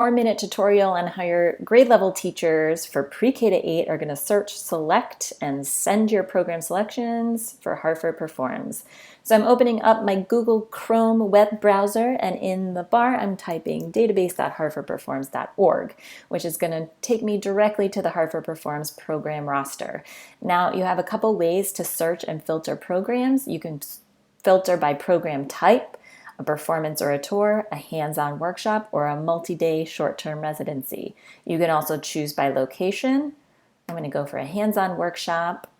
4-minute tutorial on how your grade level teachers for pre-K to 8 are going to search, select, and send your program selections for Hartford Performs. So I'm opening up my Google Chrome web browser, and in the bar I'm typing database.hartfordperforms.org, which is going to take me directly to the Hartford Performs program roster. Now you have a couple ways to search and filter programs. You can filter by program type, a performance or a tour, a hands-on workshop, or a multi-day short-term residency. You can also choose by location. I'm going to go for a hands-on workshop.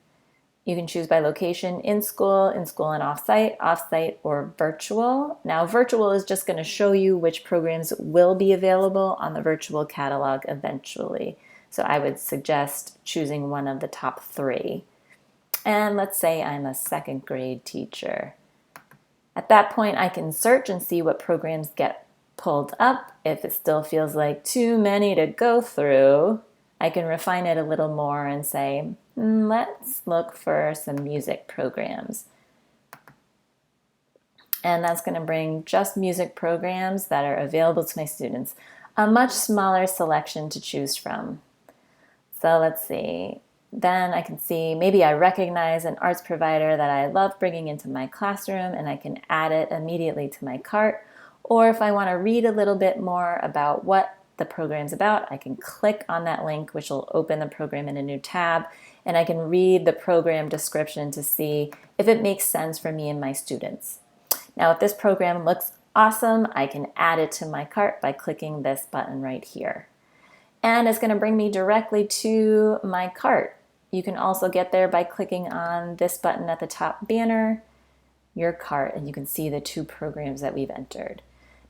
You can choose by location, in school and off-site, or virtual. Now, virtual is just going to show you which programs will be available on the virtual catalog eventually. So I would suggest choosing one of the top 3. And let's say I'm a 2nd grade teacher. At that point, I can search and see what programs get pulled up. If it still feels like too many to go through, I can refine it a little more and say, let's look for some music programs. And that's going to bring just music programs that are available to my students. A much smaller selection to choose from. So let's see. Then I can see maybe I recognize an arts provider that I love bringing into my classroom, and I can add it immediately to my cart. Or if I want to read a little bit more about what the program's about, I can click on that link, which will open the program in a new tab, and I can read the program description to see if it makes sense for me and my students. Now, if this program looks awesome, I can add it to my cart by clicking this button right here. And it's going to bring me directly to my cart. You can also get there by clicking on this button at the top banner, your cart, and you can see the 2 programs that we've entered.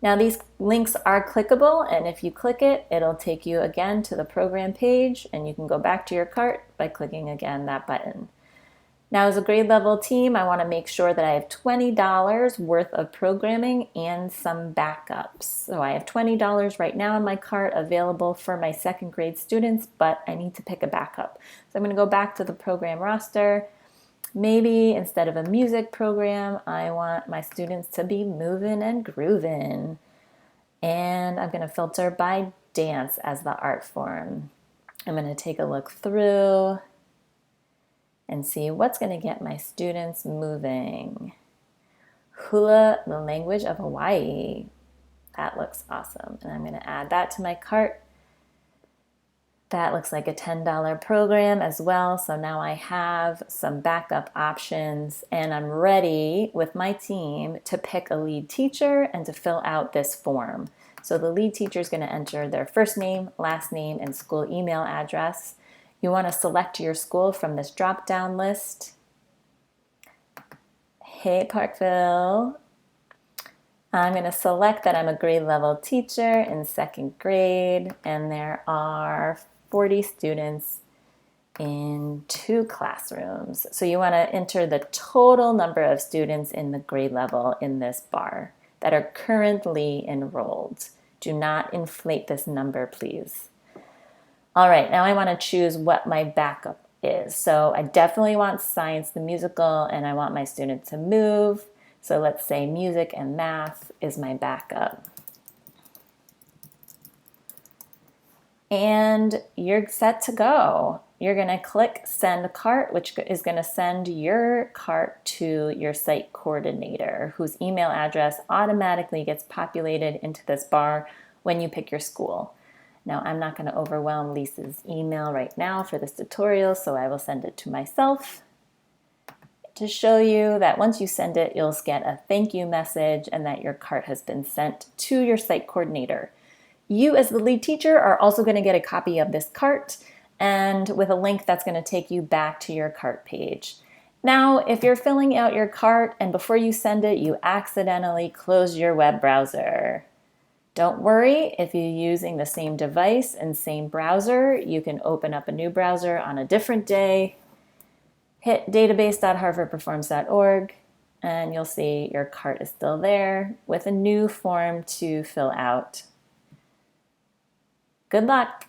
Now these links are clickable, and if you click it, it'll take you again to the program page, and you can go back to your cart by clicking again that button. Now as a grade level team, I want to make sure that I have $20 worth of programming and some backups. So I have $20 right now in my cart available for my 2nd grade students, but I need to pick a backup. So I'm going to go back to the program roster. Maybe instead of a music program, I want my students to be moving and grooving. And I'm going to filter by dance as the art form. I'm going to take a look through and see what's going to get my students moving. Hula, the language of Hawaii. That looks awesome. And I'm going to add that to my cart. That looks like a $10 program as well. So now I have some backup options, and I'm ready with my team to pick a lead teacher and to fill out this form. So the lead teacher is going to enter their first name, last name, and school email address. You want to select your school from this drop-down list. Hey, Parkville. I'm going to select that I'm a grade level teacher in 2nd grade, and there are 40 students in 2 classrooms. So you want to enter the total number of students in the grade level in this bar that are currently enrolled. Do not inflate this number, please. All right, now I want to choose what my backup is. So I definitely want science, the musical, and I want my student to move. So let's say music and math is my backup. And you're set to go. You're going to click Send Cart, which is going to send your cart to your site coordinator, whose email address automatically gets populated into this bar when you pick your school. Now, I'm not going to overwhelm Lisa's email right now for this tutorial, so I will send it to myself to show you that once you send it, you'll get a thank you message and that your cart has been sent to your site coordinator. You, as the lead teacher, are also going to get a copy of this cart, and with a link that's going to take you back to your cart page. Now, if you're filling out your cart and before you send it, you accidentally close your web browser, don't worry. If you're using the same device and same browser, you can open up a new browser on a different day, hit database.hartfordperforms.org, and you'll see your cart is still there with a new form to fill out. Good luck.